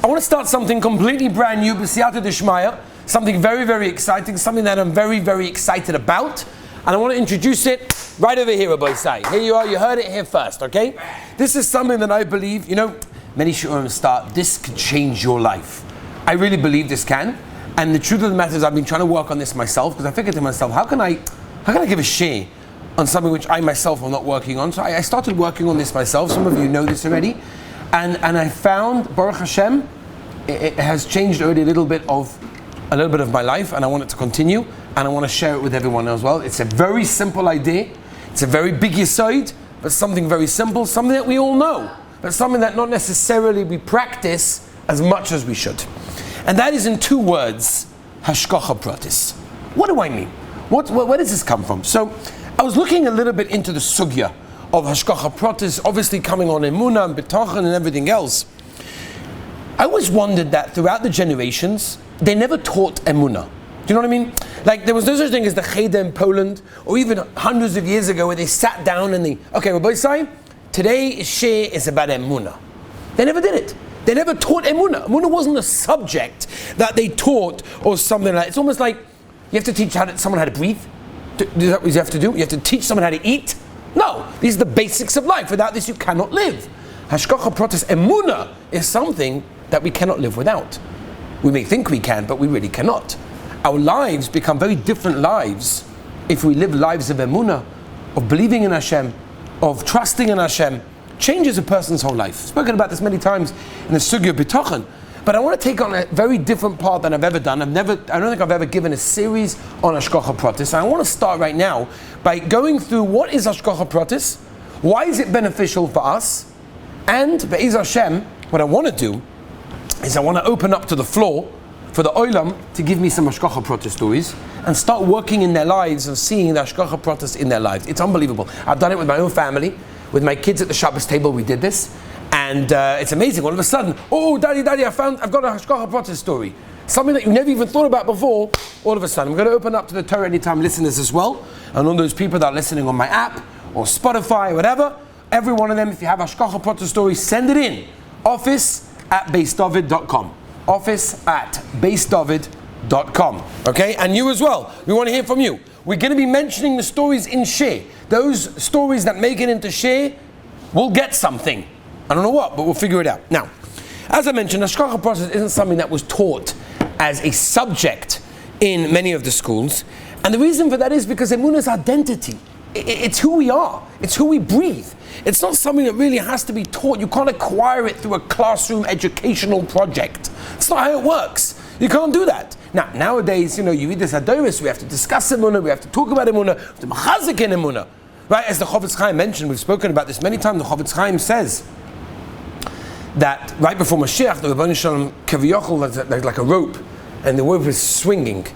I want to start something completely brand new, b'siyata d'shmaya, something very, very exciting, something that I'm very, very excited about. And I want to introduce it right over here, Rabbi Sai. Here you are, you heard it here first, okay? This is something that I believe, many shurim start, this could change your life. I really believe this can. And the truth of the matter is I've been trying to work on this myself, because I figured to myself, how can I give a share on something which I myself am not working on? So I started working on this myself. Some of you know this already. And I found, Baruch Hashem, it has changed already a little bit of my life, and I want it to continue, and I want to share it with everyone as well. It's a very simple idea. It's a very big yesod, but something very simple, something that we all know, but something that not necessarily we practice as much as we should. And that is in 2 words, Hashgacha Peratis. What do I mean? Where does this come from? So I was looking a little bit into the sugya of Hashgacha Peratis, obviously coming on emunah and bitachon and everything else. I always wondered that throughout the generations, they never taught emunah. Do you know what I mean? Like, there was no such thing as the Cheder in Poland, or even hundreds of years ago, where they sat down and Rabbi Sai, today's share is about emunah. They never did it. They never taught emunah. Emunah wasn't a subject that they taught or something like that. It's almost like you have to teach someone how to breathe. Is that what you have to do? You have to teach someone how to eat? No. These are the basics of life. Without this, you cannot live. Hashgacha Peratis, emunah, is something that we cannot live without. We may think we can, but we really cannot. Our lives become very different lives if we live lives of emunah, of believing in Hashem, of trusting in Hashem. Changes a person's whole life. I've spoken about this many times in the sugya of bitachon, but I want to take on a very different part than I've ever done. I don't think I've ever given a series on Hashgacha Peratis. I want to start right now by going through what is Hashgacha Peratis, why is it beneficial for us, and Be'ez Hashem, what I want to do is I want to open up to the floor for the Olam to give me some Hashgacha Peratis stories and start working in their lives and seeing the Hashgacha Peratis in their lives. It's unbelievable. I've done it with my own family. With my kids at the Shabbos table, we did this, and it's amazing. All of a sudden, Daddy, I've got a Hashgacha Peratis story. Something that you never even thought about before, all of a sudden. I'm going to open up to the Torah Anytime listeners as well, and all those people that are listening on my app, or Spotify, or whatever, every one of them, if you have Hashgacha Peratis story, send it in. office@beisdavid.com. office@beisdavid.com. Okay, and you as well. We want to hear from you. We're going to be mentioning the stories in Share. Those stories that make it into Share will get something. I don't know what, but we'll figure it out. Now, as I mentioned, Hashgacha Peratis isn't something that was taught as a subject in many of the schools. And the reason for that is because emunah's identity. It's who we are. It's who we breathe. It's not something that really has to be taught. You can't acquire it through a classroom educational project. It's not how it works. You can't do that. Now, nowadays, you read this Adoris, we have to discuss emunah, we have to talk about emunah, we have to machazik in emunah. Right, as the Chofetz Chaim mentioned, we've spoken about this many times, the Chofetz Chaim says that right before Mashiach, the Rebbeinu Shalom Kaviyachol, there's like a rope, and the rope is swinging.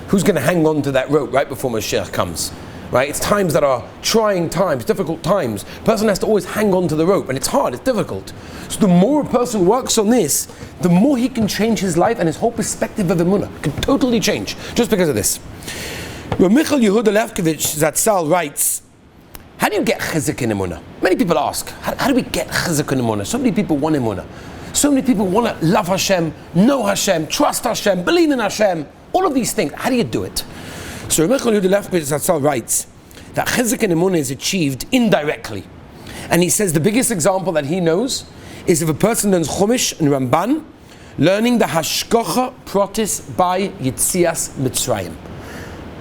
Who's going to hang on to that rope right before Mashiach comes? Right, it's times that are trying times, difficult times. A person has to always hang on to the rope, and it's hard, it's difficult. So the more a person works on this, the more he can change his life, and his whole perspective of emunah can totally change, just because of this. Michael Yehuda Lefkovich Zatzal writes, how do you get chizuk in emunah? Many people ask, how do we get chizuk in emunah? So many people want emunah. So many people want to love Hashem, know Hashem, trust Hashem, believe in Hashem, all of these things. How do you do it? So Michael Yehuda Lefkovich Zatzal writes that chizuk in emunah is achieved indirectly. And he says the biggest example that he knows is if a person learns Chumash and Ramban, learning the Hashgacha Peratis by Yitzias Mitzrayim.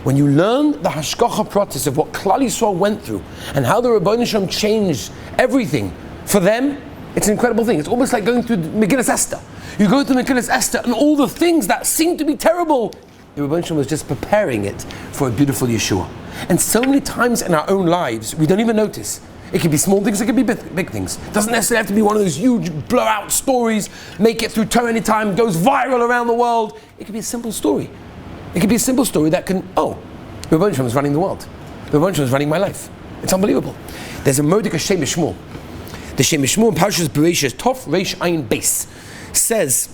When you learn the Hashgacha Peratis of what Klal Yisrael went through and how the Rebbeinu Shalom changed everything for them, it's an incredible thing. It's almost like going through Megillas Esther. You go through Megillas Esther and all the things that seem to be terrible, the Rebbeinu Shalom was just preparing it for a beautiful Yeshua. And so many times in our own lives, we don't even notice. It could be small things, it could be big things. It doesn't necessarily have to be one of those huge blowout stories, make it through Torah Anytime, goes viral around the world. It could be a simple story. It could be a simple story that can, the Rebbeinu Shalom is running the world. The Rebbeinu Shalom is running my life. It's unbelievable. There's a Mordecai Shem Shmuel. The Shem Shmuel in Parshas Bereshis, Tov Reish Ayin Beis, says,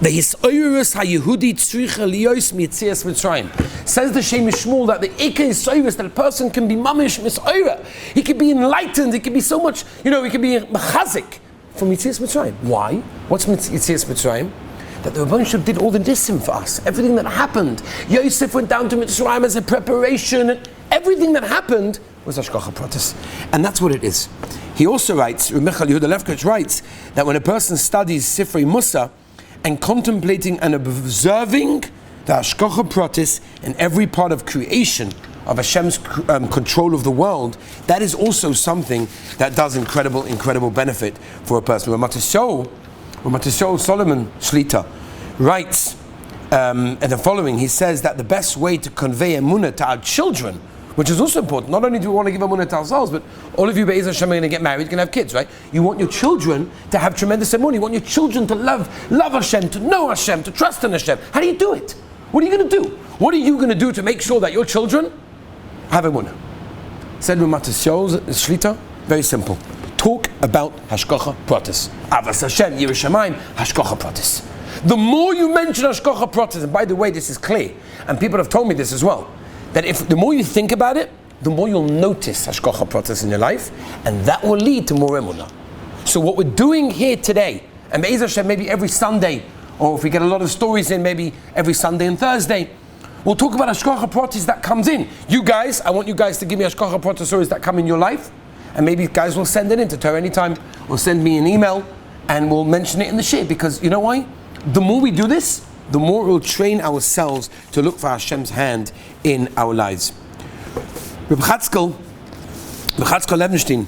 the Hisoyrus HaYehudi Tzricha Liyos Mitzias Mitzrayim. Says the Shem Shmuel that the Ika Hisoyrus, that a person can be mamish misoyra. He can be enlightened. He can be so much, he can be machazik from Yetzias Mitzrayim. Why? What's Yetzias Mitzrayim? That the Rebbeinu Shalom did all the nissim for us. Everything that happened. Yosef went down to Mitzrayim as a preparation. Everything that happened was Hashgacha Peratis. And that's what it is. He also writes, Reb Michael Yehuda Lefkowitz writes, that when a person studies Sifrei Musa and contemplating and observing the Hashgacha Peratis in every part of creation, of Hashem's control of the world, that is also something that does incredible benefit for a person. Ramat Solomon Shlita writes and the following. He says that the best way to convey emunah to our children, which is also important, not only do we want to give emunah to ourselves, but all of you Be'ez Hashem are going to get married, going to have kids, right? You want your children to have tremendous emunah. You want your children to love Hashem, to know Hashem, to trust in Hashem. How do you do it? What are you going to do? What are you going to do to make sure that your children have emunah? Said Ramat Shlita, very simple. Talk about Hashgacha Peratis. Avas Hashem, Yireh Shamayim, Hashgacha Peratis. The more you mention Hashgacha Peratis, and by the way, this is clear, and people have told me this as well, that if the more you think about it, the more you'll notice Hashgacha Peratis in your life, and that will lead to more emunah. So what we're doing here today, and Be'ez Hashem, maybe every Sunday, or if we get a lot of stories in, maybe every Sunday and Thursday, we'll talk about Hashgacha Peratis that comes in. You guys, I want you guys to give me Hashgacha Peratis stories that come in your life. And maybe guys will send it in to Torah anytime, or send me an email, and we'll mention it in the shir. Because you know why? The more we do this, the more we'll train ourselves to look for Hashem's hand in our lives. Reb Chatzkel Levenstein,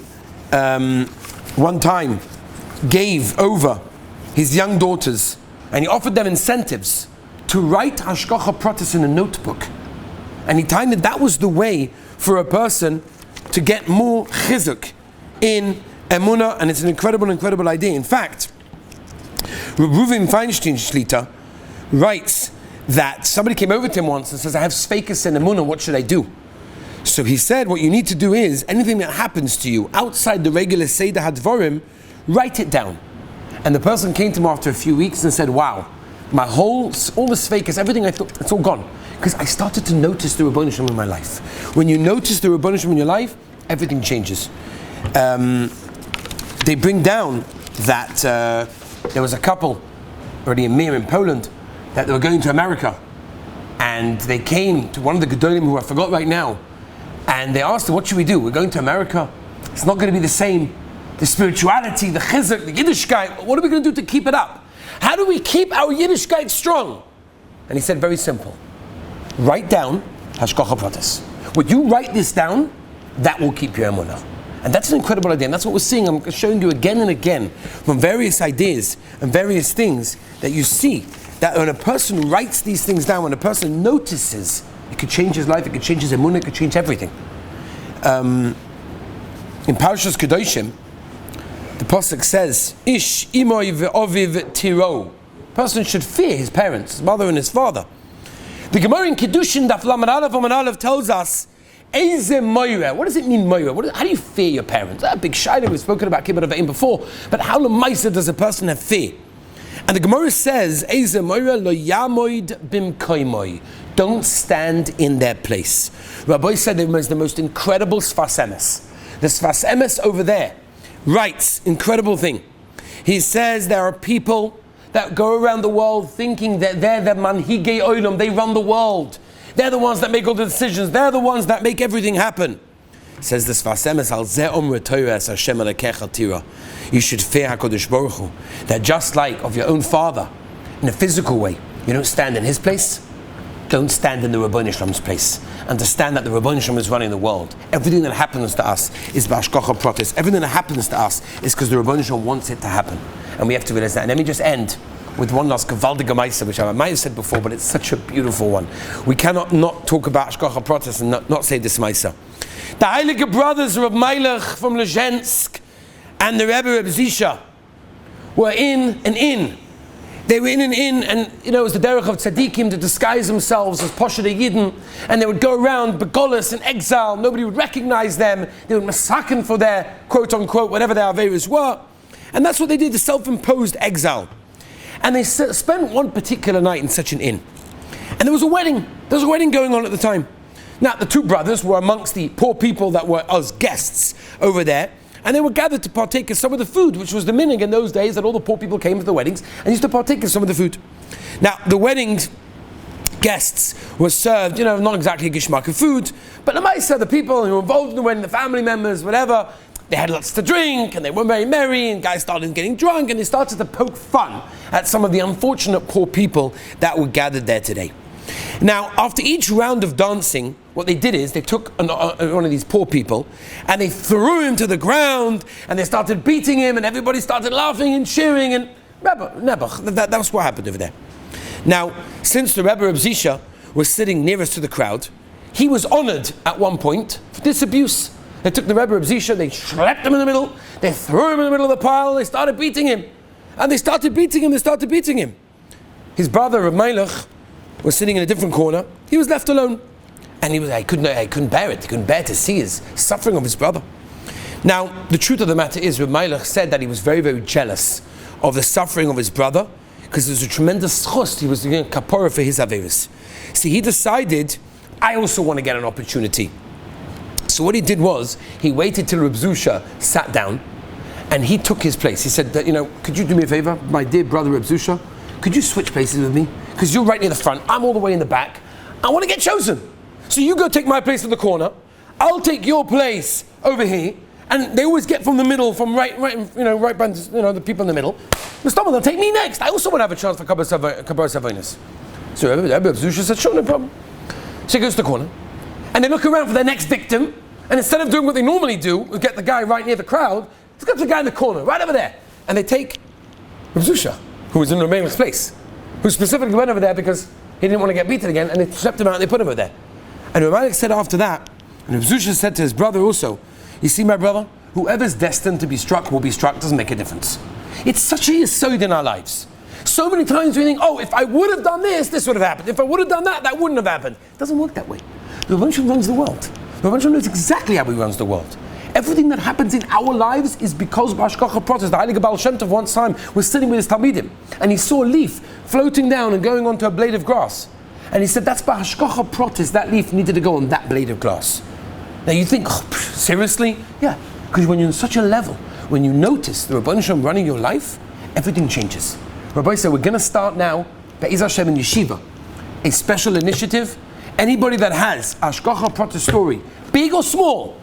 one time gave over his young daughters, and he offered them incentives to write Hashgacha Peratis in a notebook. And he timed it, that was the way for a person to get more chizuk in emunah, and it's an incredible idea. In fact, Reuven Feinstein Shlita writes that somebody came over to him once and says, I have sfeikus in emunah, what should I do? So he said, what you need to do is, anything that happens to you outside the regular Seder HaDvorim, write it down. And the person came to him after a few weeks and said, wow, all the sfeikus, everything I thought, it's all gone. Because I started to notice the Rebbeinu Shalom in my life. When you notice the Rebbeinu Shalom in your life, everything changes. They bring down that there was a couple, already in Mir in Poland, that they were going to America. And they came to one of the Gedolim, who I forgot right now, and they asked them, what should we do? We're going to America. It's not going to be the same. The spirituality, the chizuk, the Yiddishkeit, what are we going to do to keep it up? How do we keep our Yiddishkeit strong? And he said, very simple. Write down Hashgacha Peratis. When you write this down, that will keep your emunah. And that's an incredible idea. And that's what we're seeing. I'm showing you again and again from various ideas and various things that you see that when a person writes these things down, when a person notices, it could change his life, it could change his emunah, it could change everything. In Parashas Kedoshim, the pasuk says, Ish imoy ve'oviv tiro. Person should fear his parents, his mother and his father. The Gemara in Kiddushin Daf Lamed Aleph tells us, Eize moira. What does it mean, moira? How do you fear your parents? That big shayla, we've spoken about kibbut avayim before, but how lemaisa does a person have fear? And the Gemara says, Eize moira lo yamoid bimkoimoy. Don't stand in their place. Rabbi said it was the most incredible Sfas Emes. The Sfas Emes over there writes, incredible thing. He says there are people that go around the world thinking that they're the manhigei olam, they run the world. They're the ones that make all the decisions. They're the ones that make everything happen. Says the Sfas Emes, al zeh omre Torah es Hashem alekecha tira. You should fear HaKadosh Baruch Hu. That just like of your own father, in a physical way, you don't stand in his place, don't stand in the Rebbeinu Shalom's place. Understand that the Rebbeinu Shalom is running the world. Everything that happens to us is Hashgacha Peratis. Everything that happens to us is because the Rebbeinu Shalom wants it to happen. And we have to realize that. And let me just end with one last Gavaldige Maisa, which I might have said before, but it's such a beautiful one. We cannot not talk about Hashgacha Peratis and not say this Maisa. The Heilige brothers Reb Meilech from Lezhensk and the Rebbe Reb Zisha were in an inn. They were in an inn, and it was the derech of tzaddikim to disguise themselves as Poshet Yidden, and they would go around begolus in exile. Nobody would recognize them. They would masaken for their quote unquote whatever their averas were, and that's what they did, the self-imposed exile. And they spent one particular night in such an inn, and there was a wedding. There was a wedding going on at the time. Now the two brothers were amongst the poor people that were as guests over there, and they were gathered to partake of some of the food, which was the minhag in those days that all the poor people came to the weddings and used to partake of some of the food. Now, the wedding guests were served, not exactly gishmak of food, but the people who were involved in the wedding, the family members, whatever, they had lots to drink, and they were very merry, and guys started getting drunk, and they started to poke fun at some of the unfortunate poor people that were gathered there today. Now, after each round of dancing, what they did is they took one of these poor people, and they threw him to the ground, and they started beating him, and everybody started laughing and cheering, and that's what happened over there. Now, since the Rebbe Reb Zisha was sitting nearest to the crowd, he was honored at one point for this abuse. They took the Rebbe Reb Zisha, they slapped him in the middle, they threw him in the middle of the pile, they started beating him. And they started beating him. His brother, Reb Melech, was sitting in a different corner. He was left alone. And he couldn't bear it. He couldn't bear to see his suffering of his brother. Now, the truth of the matter is, Reb Melech said that he was very, very jealous of the suffering of his brother, because it was a tremendous chust. He was doing kapara for his averis. See, he decided, I also want to get an opportunity. So what he did was, he waited till Reb Zusha sat down, and he took his place. He said, could you do me a favor, my dear brother Reb Zusha? Could you switch places with me? Because you're right near the front, I'm all the way in the back. I want to get chosen. So you go take my place in the corner, I'll take your place over here, and they always get from the middle, from right behind, the people in the middle. Mustafa, they'll take me next. I also want to have a chance for Kabbalah Savonis. So Reb Zusha said, sure, no problem. So he goes to the corner, and they look around for their next victim, and instead of doing what they normally do, get the guy right near the crowd, let's go to the guy in the corner, right over there. And they take Reb Zusha, who was in Reb Melech's place, who specifically went over there because he didn't want to get beaten again, and they swept him out and they put him over there. And Reb Melech said after that, and Reb Zusha said to his brother also, you see, my brother, whoever's destined to be struck will be struck, doesn't make a difference. It's such a yesod in our lives. So many times we think, if I would have done this, this would have happened. If I would have done that, that wouldn't have happened. It doesn't work that way. The Rebbe Shalom runs the world. The Rebbe Shalom knows exactly how he runs the world. Everything that happens in our lives is because of Hashgacha Peratis. The Heilige Baal Shem Tov once time was sitting with his Talmidim, and he saw a leaf floating down and going onto a blade of grass. And he said, that's by Hashgacha Peratis, that leaf needed to go on that blade of grass. Now you think, seriously? Yeah, because when you're in such a level, when you notice the Rebbe Shalom running your life, everything changes. Rabbi said, we're going to start now, Be'ez Hashem in Yeshiva, a special initiative. Anybody that has Hashgacha Peratis story, big or small,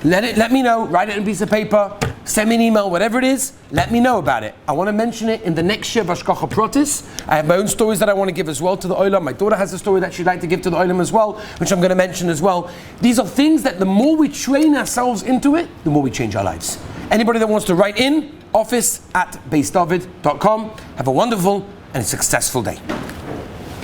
let me know, write it on a piece of paper, send me an email, whatever it is, let me know about it. I want to mention it in the next year of Hashgacha Peratis. I have my own stories that I want to give as well to the Olam. My daughter has a story that she'd like to give to the Olam as well, which I'm going to mention as well. These are things that the more we train ourselves into it, the more we change our lives. Anybody that wants to write in, office@beisdavid.com. Have a wonderful and successful day.